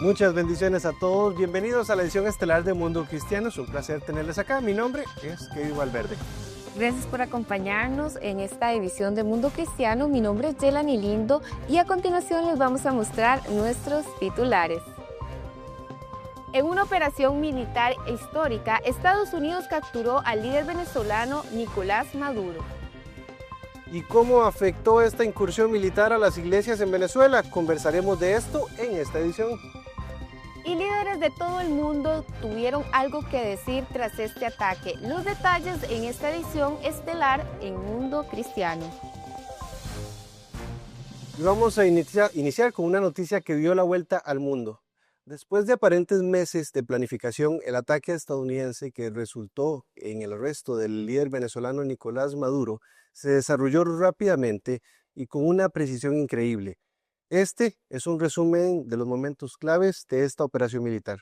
Muchas bendiciones a todos, bienvenidos a la edición estelar de Mundo Cristiano, es un placer tenerles acá, mi nombre es Kevin Valverde. Gracias por acompañarnos en esta edición de Mundo Cristiano, mi nombre es Yelani Lindo y a continuación les vamos a mostrar nuestros titulares. En una operación militar histórica, Estados Unidos capturó al líder venezolano Nicolás Maduro. ¿Y cómo afectó esta incursión militar a las iglesias en Venezuela? Conversaremos de esto en esta edición. Y líderes de todo el mundo tuvieron algo que decir tras este ataque. Los detalles en esta edición estelar en Mundo Cristiano. Y vamos a iniciar con una noticia que dio la vuelta al mundo. Después de aparentes meses de planificación, el ataque estadounidense que resultó en el arresto del líder venezolano Nicolás Maduro se desarrolló rápidamente y con una precisión increíble. Este es un resumen de los momentos claves de esta operación militar.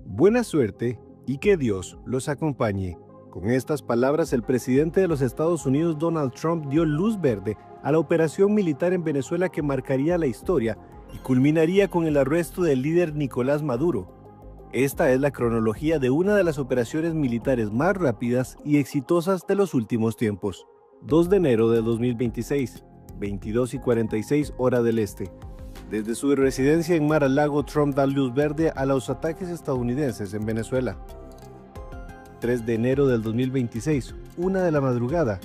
Buena suerte y que Dios los acompañe. Con estas palabras, el presidente de los Estados Unidos, Donald Trump, dio luz verde a la operación militar en Venezuela que marcaría la historia y culminaría con el arresto del líder Nicolás Maduro. Esta es la cronología de una de las operaciones militares más rápidas y exitosas de los últimos tiempos. 2 de enero de 2026. 22:46 hora del este. Desde su residencia en Mar-a-Lago, Trump da luz verde a los ataques estadounidenses en Venezuela. 3 de enero del 2026, 1 de la madrugada.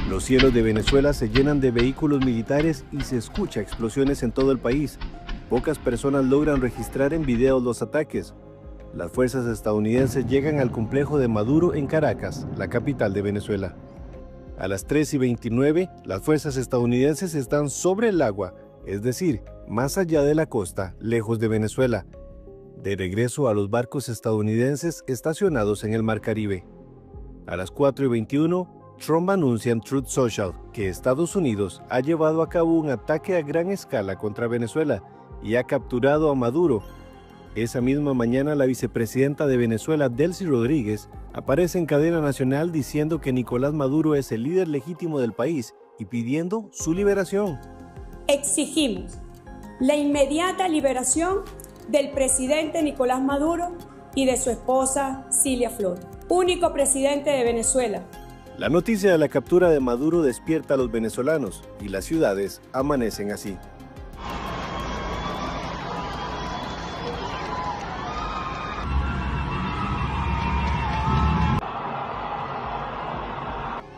Los cielos de Venezuela se llenan de vehículos militares y se escucha explosiones en todo el país. Pocas personas logran registrar en video los ataques. Las fuerzas estadounidenses llegan al complejo de Maduro en Caracas, la capital de Venezuela. A las 3:29, las fuerzas estadounidenses están sobre el agua, es decir, más allá de la costa, lejos de Venezuela, de regreso a los barcos estadounidenses estacionados en el Mar Caribe. A las 4:21, Trump anuncia en Truth Social que Estados Unidos ha llevado a cabo un ataque a gran escala contra Venezuela y ha capturado a Maduro. Esa misma mañana, la vicepresidenta de Venezuela, Delcy Rodríguez, aparece en cadena nacional diciendo que Nicolás Maduro es el líder legítimo del país y pidiendo su liberación. Exigimos la inmediata liberación del presidente Nicolás Maduro y de su esposa Cilia Flores, único presidente de Venezuela. La noticia de la captura de Maduro despierta a los venezolanos y las ciudades amanecen así.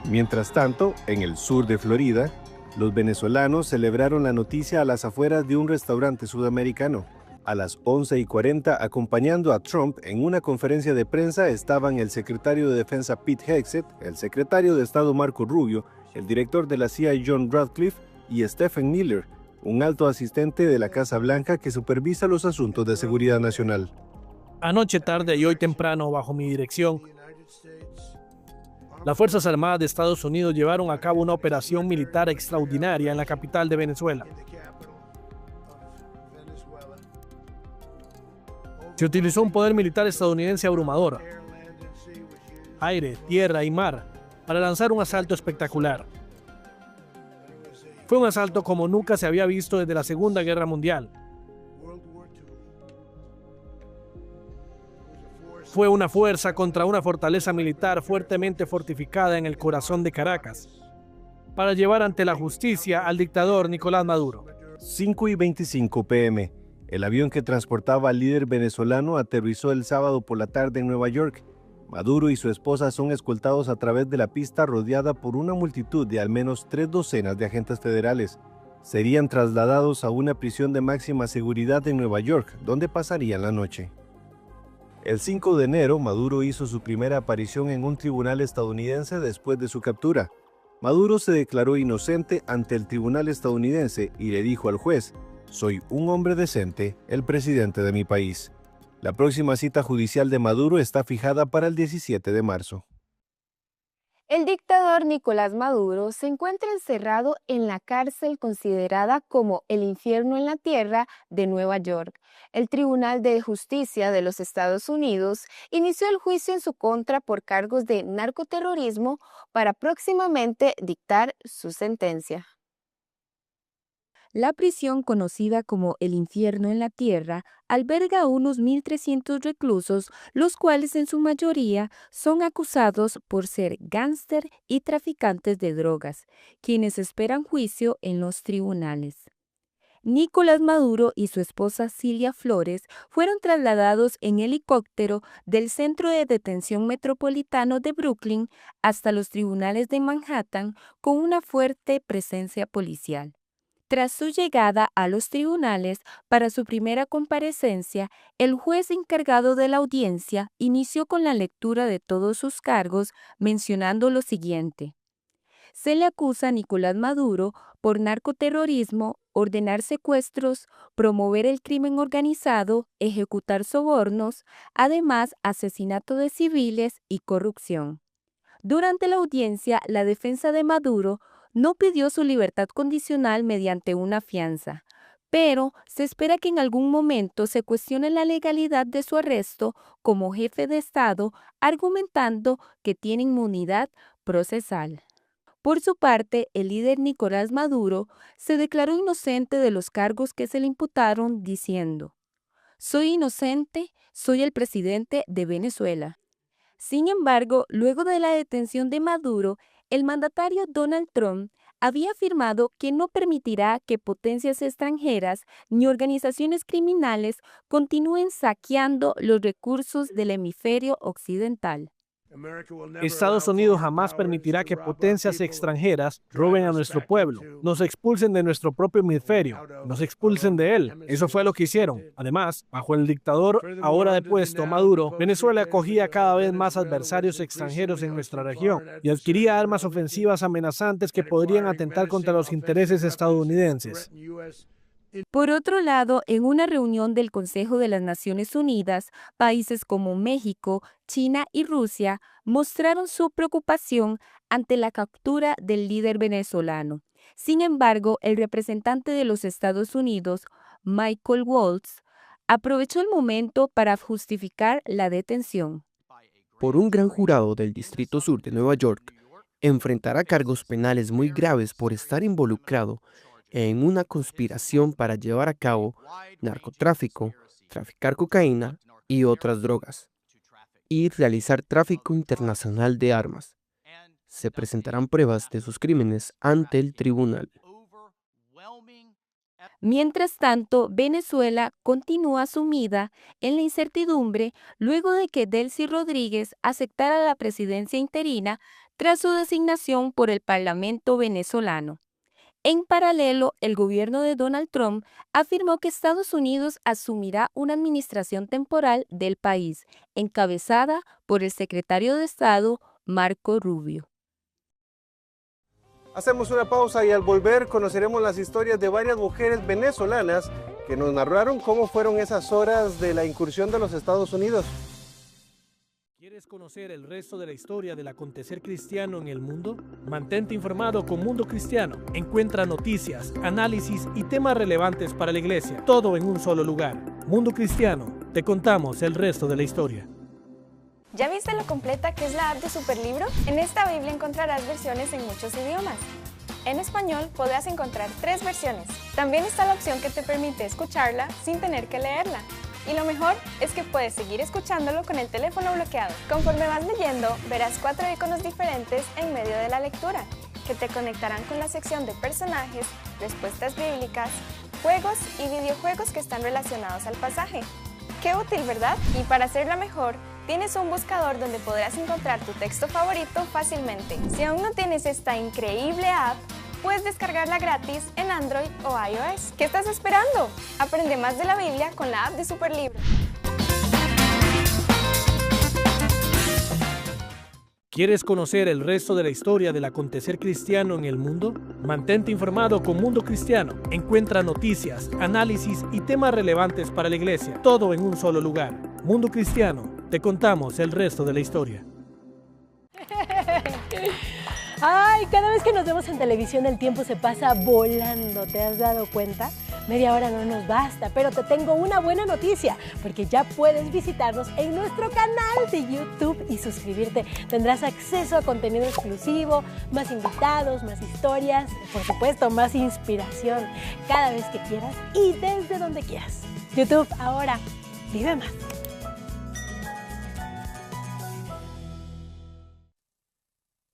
Mientras tanto, en el sur de Florida, los venezolanos celebraron la noticia a las afueras de un restaurante sudamericano. A las 11:40, acompañando a Trump en una conferencia de prensa, estaban el secretario de Defensa Pete Hegseth, el secretario de Estado Marco Rubio, el director de la CIA John Ratcliffe y Stephen Miller, un alto asistente de la Casa Blanca que supervisa los asuntos de seguridad nacional. Anoche tarde y hoy temprano, bajo mi dirección, las Fuerzas Armadas de Estados Unidos llevaron a cabo una operación militar extraordinaria en la capital de Venezuela. Se utilizó un poder militar estadounidense abrumador, aire, tierra y mar, para lanzar un asalto espectacular. Fue un asalto como nunca se había visto desde la Segunda Guerra Mundial. Fue una fuerza contra una fortaleza militar fuertemente fortificada en el corazón de Caracas, para llevar ante la justicia al dictador Nicolás Maduro. 5:25 p.m. El avión que transportaba al líder venezolano aterrizó el sábado por la tarde en Nueva York. Maduro y su esposa son escoltados a través de la pista rodeada por una multitud de al menos 3 docenas de agentes federales. Serían trasladados a una prisión de máxima seguridad en Nueva York, donde pasarían la noche. El 5 de enero, Maduro hizo su primera aparición en un tribunal estadounidense después de su captura. Maduro se declaró inocente ante el tribunal estadounidense y le dijo al juez: «Soy un hombre decente, el presidente de mi país». La próxima cita judicial de Maduro está fijada para el 17 de marzo. El dictador Nicolás Maduro se encuentra encerrado en la cárcel considerada como el infierno en la tierra de Nueva York. El Tribunal de Justicia de los Estados Unidos inició el juicio en su contra por cargos de narcoterrorismo para próximamente dictar su sentencia. La prisión, conocida como el infierno en la tierra, alberga a unos 1.300 reclusos, los cuales en su mayoría son acusados por ser gángster y traficantes de drogas, quienes esperan juicio en los tribunales. Nicolás Maduro y su esposa Cilia Flores fueron trasladados en helicóptero del Centro de Detención Metropolitano de Brooklyn hasta los tribunales de Manhattan con una fuerte presencia policial. Tras su llegada a los tribunales para su primera comparecencia, el juez encargado de la audiencia inició con la lectura de todos sus cargos, mencionando lo siguiente. Se le acusa a Nicolás Maduro por narcoterrorismo, ordenar secuestros, promover el crimen organizado, ejecutar sobornos, además asesinato de civiles y corrupción. Durante la audiencia, la defensa de Maduro no pidió su libertad condicional mediante una fianza, pero se espera que en algún momento se cuestione la legalidad de su arresto como jefe de Estado, argumentando que tiene inmunidad procesal. Por su parte, el líder Nicolás Maduro se declaró inocente de los cargos que se le imputaron, diciendo: «Soy inocente, soy el presidente de Venezuela». Sin embargo, luego de la detención de Maduro, el mandatario Donald Trump había afirmado que no permitirá que potencias extranjeras ni organizaciones criminales continúen saqueando los recursos del hemisferio occidental. Estados Unidos jamás permitirá que potencias extranjeras roben a nuestro pueblo, nos expulsen de nuestro propio hemisferio, nos expulsen de él. Eso fue lo que hicieron. Además, bajo el dictador ahora depuesto Maduro, Venezuela acogía cada vez más adversarios extranjeros en nuestra región y adquiría armas ofensivas amenazantes que podrían atentar contra los intereses estadounidenses. Por otro lado, en una reunión del Consejo de las Naciones Unidas, países como México, China y Rusia mostraron su preocupación ante la captura del líder venezolano. Sin embargo, el representante de los Estados Unidos, Michael Waltz, aprovechó el momento para justificar la detención. Por un gran jurado del Distrito Sur de Nueva York, enfrentará cargos penales muy graves por estar involucrado en una conspiración para llevar a cabo narcotráfico, traficar cocaína y otras drogas, y realizar tráfico internacional de armas. Se presentarán pruebas de sus crímenes ante el tribunal. Mientras tanto, Venezuela continúa sumida en la incertidumbre luego de que Delcy Rodríguez aceptara la presidencia interina tras su designación por el Parlamento venezolano. En paralelo, el gobierno de Donald Trump afirmó que Estados Unidos asumirá una administración temporal del país, encabezada por el secretario de Estado, Marco Rubio. Hacemos una pausa y al volver conoceremos las historias de varias mujeres venezolanas que nos narraron cómo fueron esas horas de la incursión de los Estados Unidos. ¿Quieres conocer el resto de la historia del acontecer cristiano en el mundo? Mantente informado con Mundo Cristiano. Encuentra noticias, análisis y temas relevantes para la iglesia, todo en un solo lugar. Mundo Cristiano, te contamos el resto de la historia. ¿Ya viste lo completa que es la app de Superlibro? En esta Biblia encontrarás versiones en muchos idiomas. En español podrás encontrar 3 versiones. También está la opción que te permite escucharla sin tener que leerla. Y lo mejor es que puedes seguir escuchándolo con el teléfono bloqueado. Conforme vas leyendo, verás 4 iconos diferentes en medio de la lectura, que te conectarán con la sección de personajes, respuestas bíblicas, juegos y videojuegos que están relacionados al pasaje. ¡Qué útil!, ¿verdad? Y para hacerla mejor, tienes un buscador donde podrás encontrar tu texto favorito fácilmente. Si aún no tienes esta increíble app, puedes descargarla gratis en Android o iOS. ¿Qué estás esperando? Aprende más de la Biblia con la app de Superlibro. ¿Quieres conocer el resto de la historia del acontecer cristiano en el mundo? Mantente informado con Mundo Cristiano. Encuentra noticias, análisis y temas relevantes para la iglesia, todo en un solo lugar. Mundo Cristiano, te contamos el resto de la historia. Ay, cada vez que nos vemos en televisión el tiempo se pasa volando, ¿te has dado cuenta? Media hora no nos basta, pero te tengo una buena noticia, porque ya puedes visitarnos en nuestro canal de YouTube y suscribirte. Tendrás acceso a contenido exclusivo, más invitados, más historias, por supuesto, más inspiración, cada vez que quieras y desde donde quieras. YouTube, ahora vive más.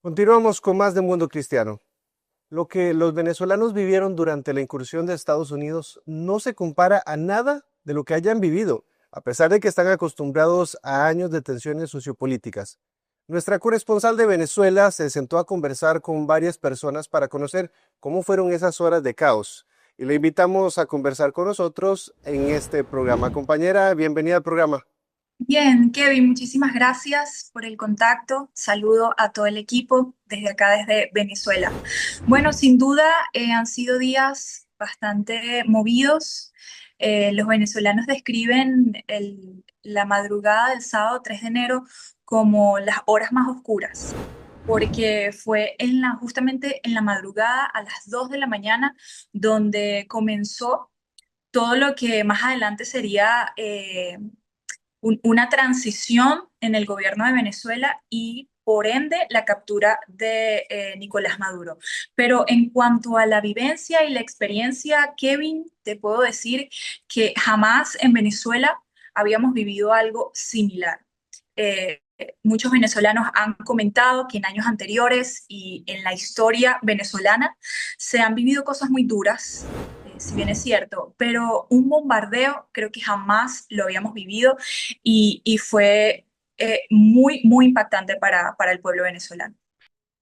Continuamos con más de Mundo Cristiano. Lo que los venezolanos vivieron durante la incursión de Estados Unidos no se compara a nada de lo que hayan vivido, a pesar de que están acostumbrados a años de tensiones sociopolíticas. Nuestra corresponsal de Venezuela se sentó a conversar con varias personas para conocer cómo fueron esas horas de caos. Y le invitamos a conversar con nosotros en este programa. Compañera, bienvenida al programa. Bien, Kevin, muchísimas gracias por el contacto. Saludo a todo el equipo desde acá, desde Venezuela. Bueno, sin duda han sido días bastante movidos. Los venezolanos describen la madrugada del sábado 3 de enero como las horas más oscuras, porque fue justamente en la madrugada a las 2 de la mañana donde comenzó todo lo que más adelante sería una transición en el gobierno de Venezuela y por ende la captura de Nicolás Maduro. Pero en cuanto a la vivencia y la experiencia, Kevin, te puedo decir que jamás en Venezuela habíamos vivido algo similar. Muchos venezolanos han comentado que en años anteriores y en la historia venezolana se han vivido cosas muy duras, si bien es cierto, pero un bombardeo creo que jamás lo habíamos vivido y fue muy, muy impactante para el pueblo venezolano.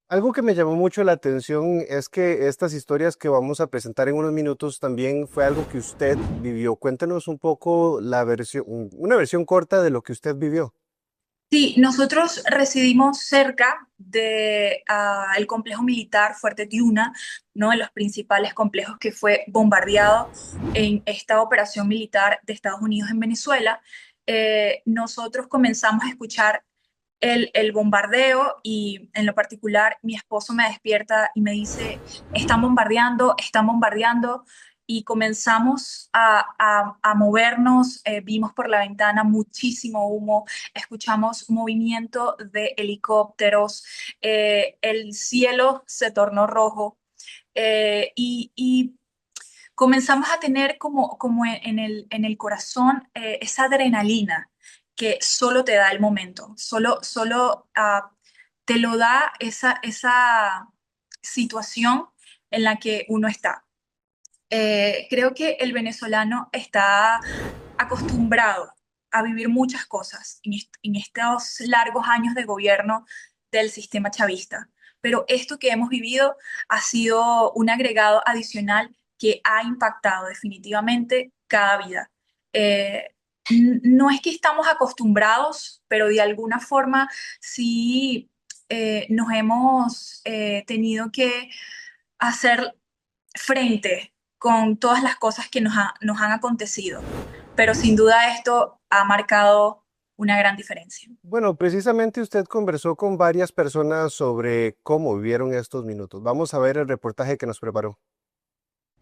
Algo que me llamó mucho la atención es que estas historias que vamos a presentar en unos minutos también fue algo que usted vivió. Cuéntenos un poco una versión corta de lo que usted vivió. Sí, nosotros residimos cerca del complejo militar Fuerte Tiuna, uno de los principales complejos que fue bombardeado en esta operación militar de Estados Unidos en Venezuela. Nosotros comenzamos a escuchar el bombardeo y en lo particular mi esposo me despierta y me dice, están bombardeando, y comenzamos a movernos, vimos por la ventana muchísimo humo, escuchamos movimiento de helicópteros, el cielo se tornó rojo y comenzamos a tener como en el corazón esa adrenalina que solo te da el momento, solo te lo da esa situación en la que uno está. Creo que el venezolano está acostumbrado a vivir muchas cosas en estos largos años de gobierno del sistema chavista, pero esto que hemos vivido ha sido un agregado adicional que ha impactado definitivamente cada vida. No es que estamos acostumbrados, pero de alguna forma sí nos hemos tenido que hacer frente con todas las cosas que nos han acontecido. Pero sin duda esto ha marcado una gran diferencia. Bueno, precisamente usted conversó con varias personas sobre cómo vivieron estos minutos. Vamos a ver el reportaje que nos preparó.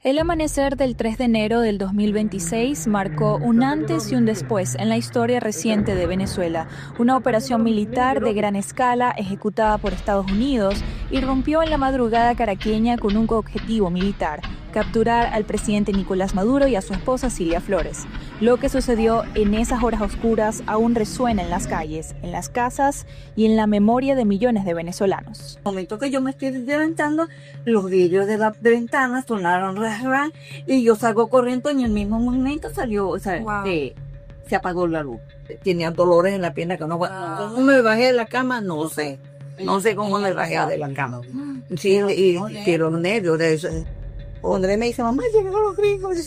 El amanecer del 3 de enero del 2026 marcó un antes y un después en la historia reciente de Venezuela. Una operación militar de gran escala ejecutada por Estados Unidos irrumpió en la madrugada caraqueña con un objetivo militar: capturar al presidente Nicolás Maduro y a su esposa Cilia Flores. Lo que sucedió en esas horas oscuras aún resuena en las calles, en las casas y en la memoria de millones de venezolanos. En el momento que yo me estoy levantando, los vidrios de la ventana sonaron y yo salgo corriendo y en el mismo momento salió, se apagó la luz. Tenía dolores en la pierna que no. ¿Cómo me bajé de la cama? No sé cómo me bajé de la cama. Sí, y quiero nervios de eso. Andrés me dice, mamá, llegaron los gringos.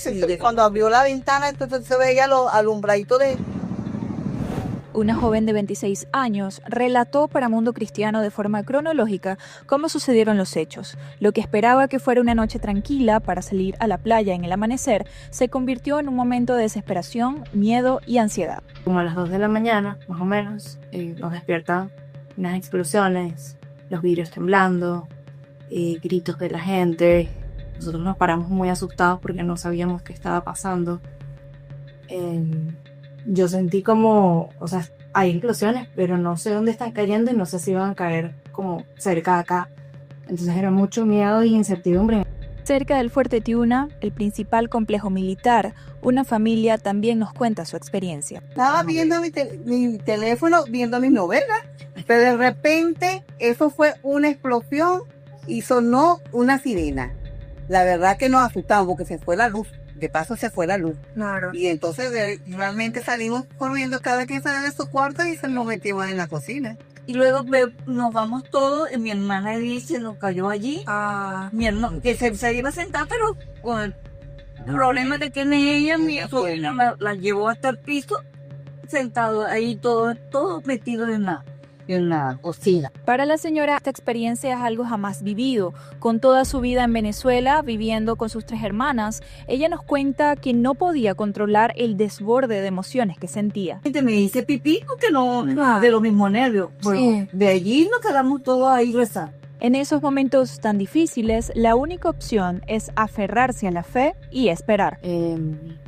Cuando abrió la ventana, entonces se veía los alumbraditos de... Una joven de 26 años relató para Mundo Cristiano de forma cronológica cómo sucedieron los hechos. Lo que esperaba que fuera una noche tranquila para salir a la playa en el amanecer se convirtió en un momento de desesperación, miedo y ansiedad. Como a las 2 de la mañana, más o menos, nos despiertan unas explosiones, los vidrios temblando, gritos de la gente. Nosotros nos paramos muy asustados porque no sabíamos qué estaba pasando. Yo sentí como, o sea, hay explosiones, pero no sé dónde están cayendo y no sé si van a caer como cerca de acá. Entonces era mucho miedo y incertidumbre. Cerca del Fuerte Tiuna, el principal complejo militar, una familia también nos cuenta su experiencia. Estaba viendo mi teléfono, viendo mis novelas, pero de repente eso fue una explosión y sonó una sirena. La verdad que nos asustamos porque se fue la luz. De paso se fue la luz. Claro. Y entonces realmente salimos corriendo cada quien sale de su cuarto y se nos metimos en la cocina. Y luego nos vamos todos, y mi hermana dice, nos cayó allí. Mi hermana, que se iba a sentar, pero con el problema de que ella, mi sobrina, la llevó hasta el piso, sentado ahí todo metido en la cocina. Para la señora, esta experiencia es algo jamás vivido. Con toda su vida en Venezuela, viviendo con sus 3 hermanas, ella nos cuenta que no podía controlar el desborde de emociones que sentía. Me dice pipí porque no, de los mismos nervios. Bueno, de allí nos quedamos todos ahí rezando. En esos momentos tan difíciles, la única opción es aferrarse a la fe y esperar.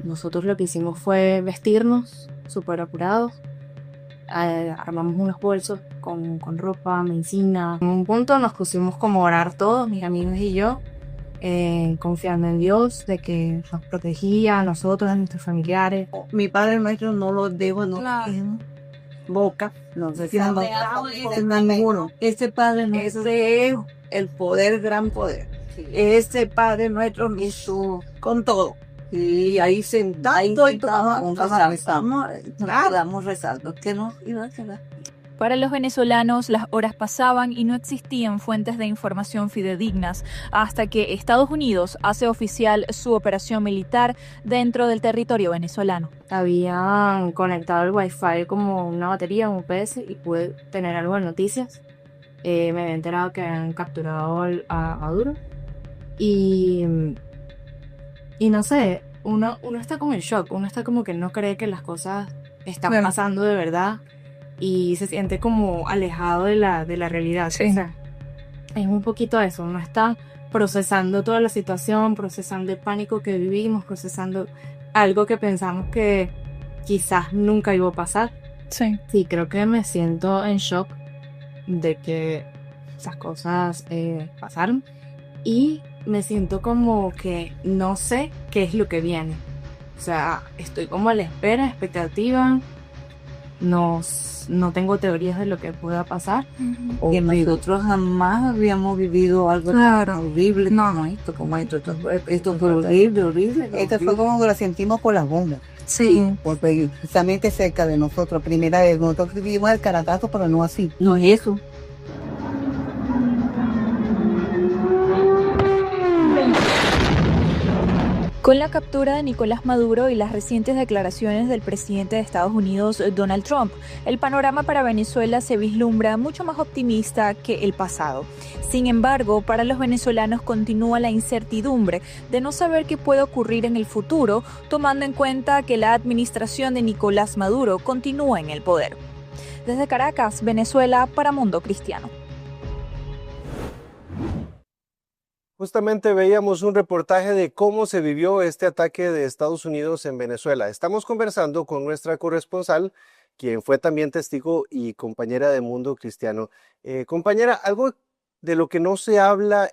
Nosotros lo que hicimos fue vestirnos súper apurados. Armamos unos bolsos con ropa, medicina. En un punto nos pusimos como a orar todos, mis amigos y yo, confiando en Dios, de que nos protegía a nosotros, a nuestros familiares. Mi Padre Nuestro no lo debo, boca, no sé si ninguno. Ese Padre Nuestro es el poder, gran poder. Sí. Ese Padre Nuestro hizo con todo. Y ahí sentado y estábamos rezando. ¿Qué no iba a quedar? Para los venezolanos, las horas pasaban y no existían fuentes de información fidedignas hasta que Estados Unidos hace oficial su operación militar dentro del territorio venezolano. Habían conectado el Wi-Fi como una batería, un UPS, y pude tener algo de noticias. Me había enterado que habían capturado a Maduro. Y no sé, uno está como en shock, uno está como que no cree que las cosas están pasando de verdad y se siente como alejado de la realidad. Sí. O sea, es un poquito eso, uno está procesando toda la situación, procesando el pánico que vivimos, procesando algo que pensamos que quizás nunca iba a pasar. Sí, creo que me siento en shock de que esas cosas pasaron y me siento como que no sé qué es lo que viene. O sea, estoy como a la espera, expectativa. No tengo teorías de lo que pueda pasar. Que nosotros jamás habíamos vivido algo horrible. No, esto fue horrible. Esto fue como lo sentimos por las bombas. Sí. Porque justamente cerca de nosotros, primera vez, nosotros vivimos el Caracas, pero no así. No es eso. Con la captura de Nicolás Maduro y las recientes declaraciones del presidente de Estados Unidos, Donald Trump, el panorama para Venezuela se vislumbra mucho más optimista que el pasado. Sin embargo, para los venezolanos continúa la incertidumbre de no saber qué puede ocurrir en el futuro, tomando en cuenta que la administración de Nicolás Maduro continúa en el poder. Desde Caracas, Venezuela, para Mundo Cristiano. Justamente veíamos un reportaje de cómo se vivió este ataque de Estados Unidos en Venezuela. Estamos conversando con nuestra corresponsal, quien fue también testigo y compañera de Mundo Cristiano. Compañera, algo de lo que no se habla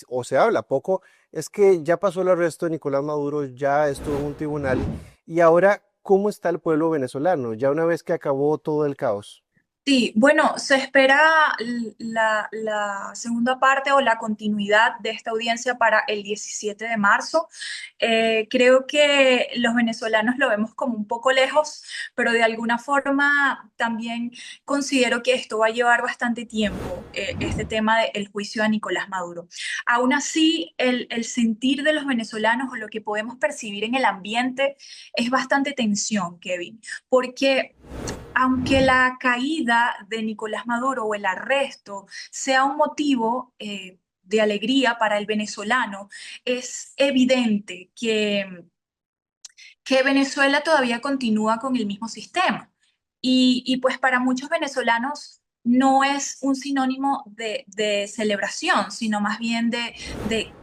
o se habla poco es que ya pasó el arresto de Nicolás Maduro, ya estuvo en un tribunal y ahora, ¿cómo está el pueblo venezolano ya una vez que acabó todo el caos? Sí, bueno, se espera la segunda parte o la continuidad de esta audiencia para el 17 de marzo. Creo que los venezolanos lo vemos como un poco lejos, pero de alguna forma también considero que esto va a llevar bastante tiempo, este tema del juicio a Nicolás Maduro. Aún así, el sentir de los venezolanos o lo que podemos percibir en el ambiente es bastante tensión, Kevin, porque aunque la caída de Nicolás Maduro o el arresto sea un motivo de alegría para el venezolano, es evidente que Venezuela todavía continúa con el mismo sistema. Y pues para muchos venezolanos no es un sinónimo de celebración, sino más bien de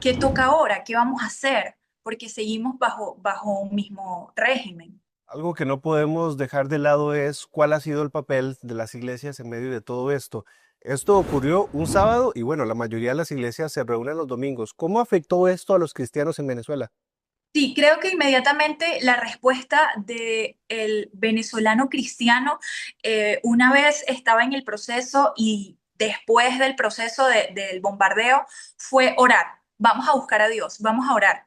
qué toca ahora, qué vamos a hacer, porque seguimos bajo un mismo régimen. Algo que no podemos dejar de lado es cuál ha sido el papel de las iglesias en medio de todo esto. Esto ocurrió un sábado y bueno, la mayoría de las iglesias se reúnen los domingos. ¿Cómo afectó esto a los cristianos en Venezuela? Sí, creo que inmediatamente la respuesta del venezolano cristiano, una vez estaba en el proceso y después del proceso del bombardeo, fue orar. Vamos a buscar a Dios, vamos a orar.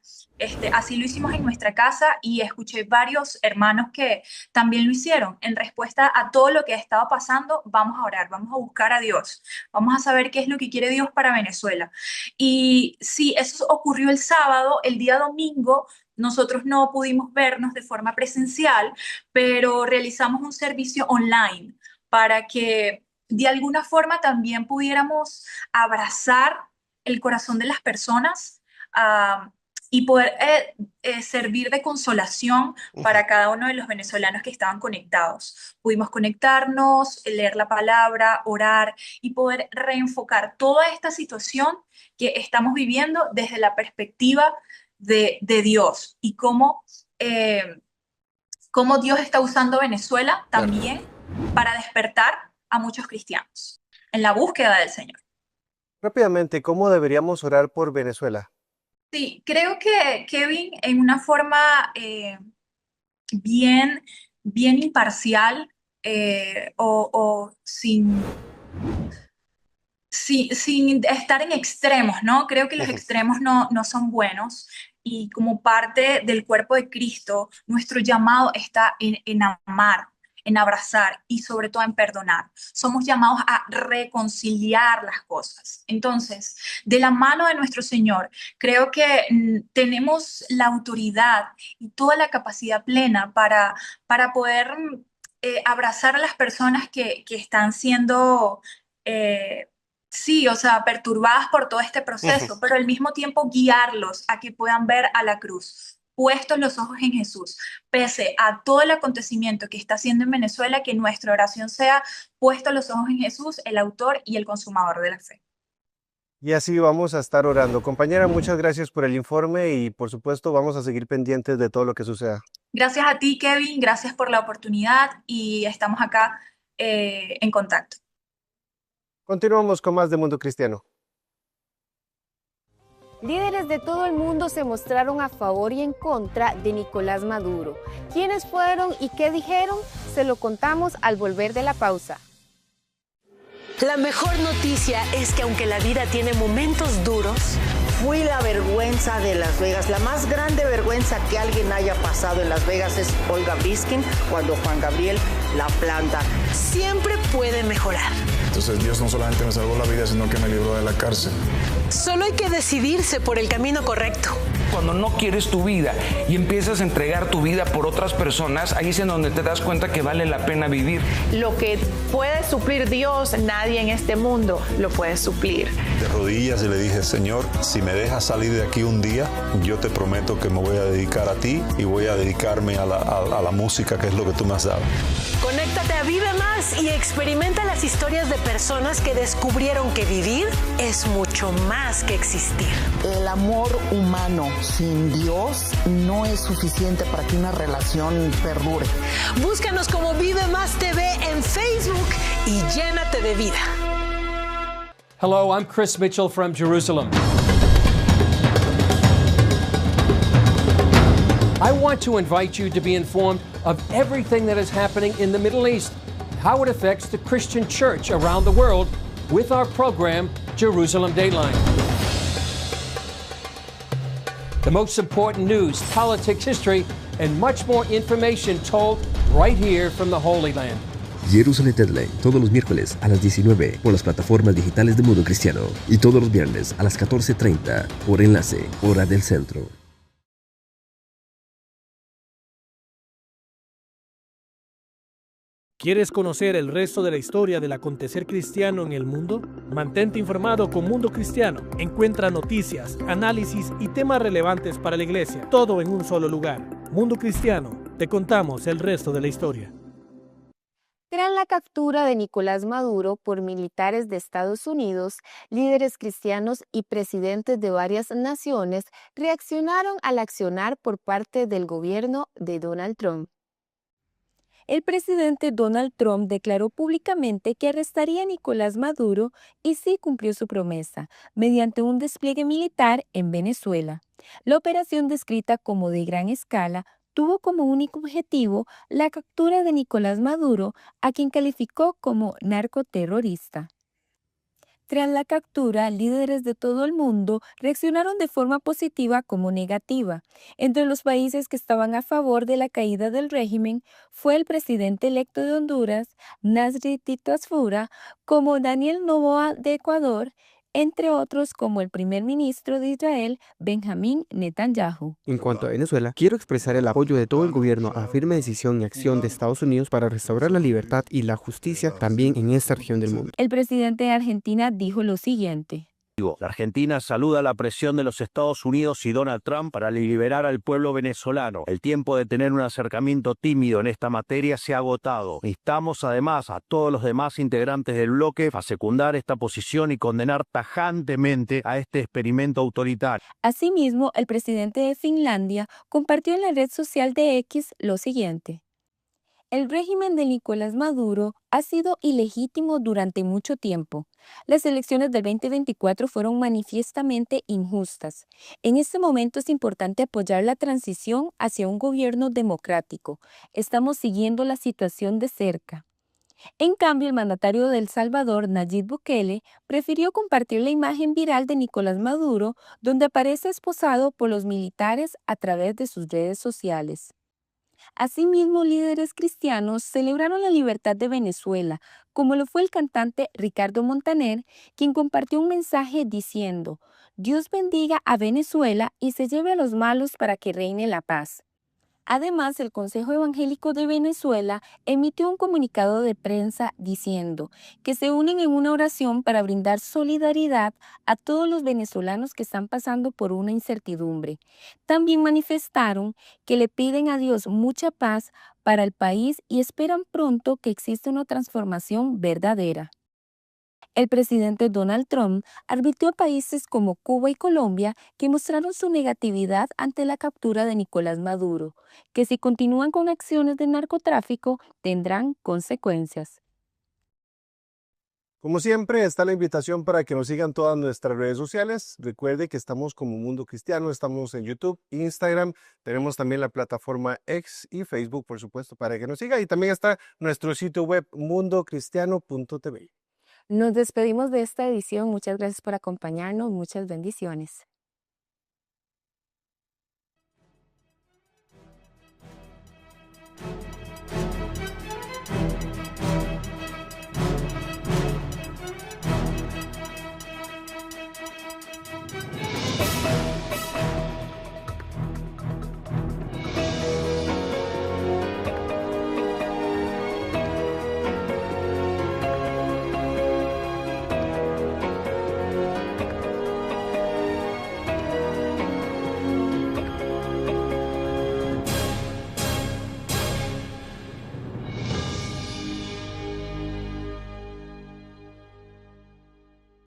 Así lo hicimos en nuestra casa y escuché varios hermanos que también lo hicieron. En respuesta a todo lo que estaba pasando, vamos a orar, vamos a buscar a Dios, vamos a saber qué es lo que quiere Dios para Venezuela. Y sí, eso ocurrió el sábado. El día domingo nosotros no pudimos vernos de forma presencial, pero realizamos un servicio online para que de alguna forma también pudiéramos abrazar el corazón de las personas, y poder servir de consolación para cada uno de los venezolanos que estaban conectados. Pudimos conectarnos, leer la palabra, orar y poder reenfocar toda esta situación que estamos viviendo desde la perspectiva de Dios y cómo Dios está usando Venezuela también para despertar a muchos cristianos en la búsqueda del Señor. Rápidamente, ¿cómo deberíamos orar por Venezuela? Sí, creo que Kevin, en una forma bien imparcial, o sin estar en extremos, ¿no? Creo que los extremos no son buenos, y como parte del cuerpo de Cristo, nuestro llamado está en amar, en abrazar y sobre todo en perdonar. Somos llamados a reconciliar las cosas. Entonces, de la mano de nuestro Señor, creo que tenemos la autoridad y toda la capacidad plena para poder abrazar a las personas que están siendo, sí, o sea, perturbadas por todo este proceso, pero al mismo tiempo guiarlos a que puedan ver a la cruz, puestos los ojos en Jesús, pese a todo el acontecimiento que está haciendo en Venezuela, que nuestra oración sea puestos los ojos en Jesús, el autor y el consumador de la fe. Y así vamos a estar orando. Compañera, muchas gracias por el informe y por supuesto vamos a seguir pendientes de todo lo que suceda. Gracias a ti, Kevin, gracias por la oportunidad y estamos acá en contacto. Continuamos con más de Mundo Cristiano. Líderes de todo el mundo se mostraron a favor y en contra de Nicolás Maduro. ¿Quiénes fueron y qué dijeron? Se lo contamos al volver de la pausa. La mejor noticia es que aunque la vida tiene momentos duros, fui la vergüenza de Las Vegas. La más grande vergüenza que alguien haya pasado en Las Vegas es Olga Briskin cuando Juan Gabriel la planta. Siempre puede mejorar. Entonces Dios no solamente me salvó la vida, sino que me libró de la cárcel. Solo hay que decidirse por el camino correcto. Cuando no quieres tu vida y empiezas a entregar tu vida por otras personas, ahí es en donde te das cuenta que vale la pena vivir. Lo que puede suplir Dios, nadie en este mundo lo puede suplir. De rodillas y le dije, Señor, si me dejas salir de aquí un día, yo te prometo que me voy a dedicar a ti y voy a dedicarme a la música, que es lo que tú me has dado. Conéctate a Vive Más y experimenta las historias de personas que descubrieron que vivir es mucho más que existir. El amor humano sin Dios no es suficiente para que una relación perdure. Búscanos como Vive Más TV en Facebook y llénate de vida. Hello, I'm Chris Mitchell from Jerusalem. I want to invite you to be informed of everything that is happening in the Middle East, how it affects the Christian church around the world with our program, Jerusalem Dateline. The most important news, politics, history, and much more information told right here from the Holy Land. Jerusalem Deadline, todos los miércoles a las 19 por las plataformas digitales de Mundo Cristiano y todos los viernes a las 14:30 por enlace, hora del centro. ¿Quieres conocer el resto de la historia del acontecer cristiano en el mundo? Mantente informado con Mundo Cristiano. Encuentra noticias, análisis y temas relevantes para la iglesia, todo en un solo lugar. Mundo Cristiano, te contamos el resto de la historia. Tras la captura de Nicolás Maduro por militares de Estados Unidos, líderes cristianos y presidentes de varias naciones reaccionaron al accionar por parte del gobierno de Donald Trump. El presidente Donald Trump declaró públicamente que arrestaría a Nicolás Maduro y sí cumplió su promesa, mediante un despliegue militar en Venezuela. La operación, descrita como de gran escala, tuvo como único objetivo la captura de Nicolás Maduro, a quien calificó como narcoterrorista. Tras la captura, líderes de todo el mundo reaccionaron de forma positiva como negativa. Entre los países que estaban a favor de la caída del régimen fue el presidente electo de Honduras, Nasri Tito Asfura, como Daniel Noboa de Ecuador, entre otros como el primer ministro de Israel, Benjamín Netanyahu. En cuanto a Venezuela, quiero expresar el apoyo de todo el gobierno a la firme decisión y acción de Estados Unidos para restaurar la libertad y la justicia también en esta región del mundo. El presidente de Argentina dijo lo siguiente: La Argentina saluda la presión de los Estados Unidos y Donald Trump para liberar al pueblo venezolano. El tiempo de tener un acercamiento tímido en esta materia se ha agotado. Instamos además a todos los demás integrantes del bloque a secundar esta posición y condenar tajantemente a este experimento autoritario. Asimismo, el presidente de Finlandia compartió en la red social de X lo siguiente: el régimen de Nicolás Maduro ha sido ilegítimo durante mucho tiempo. Las elecciones del 2024 fueron manifiestamente injustas. En este momento es importante apoyar la transición hacia un gobierno democrático. Estamos siguiendo la situación de cerca. En cambio, el mandatario de El Salvador, Nayib Bukele, prefirió compartir la imagen viral de Nicolás Maduro, donde aparece esposado por los militares a través de sus redes sociales. Asimismo, líderes cristianos celebraron la libertad de Venezuela, como lo fue el cantante Ricardo Montaner, quien compartió un mensaje diciendo: Dios bendiga a Venezuela y se lleve a los malos para que reine la paz. Además, el Consejo Evangélico de Venezuela emitió un comunicado de prensa diciendo que se unen en una oración para brindar solidaridad a todos los venezolanos que están pasando por una incertidumbre. También manifestaron que le piden a Dios mucha paz para el país y esperan pronto que exista una transformación verdadera. El presidente Donald Trump advirtió a países como Cuba y Colombia, que mostraron su negatividad ante la captura de Nicolás Maduro, que si continúan con acciones de narcotráfico tendrán consecuencias. Como siempre, está la invitación para que nos sigan todas nuestras redes sociales. Recuerde que estamos como Mundo Cristiano, estamos en YouTube, Instagram, tenemos también la plataforma X y Facebook, por supuesto, para que nos siga. Y también está nuestro sitio web mundocristiano.tv. Nos despedimos de esta edición. Muchas gracias por acompañarnos. Muchas bendiciones.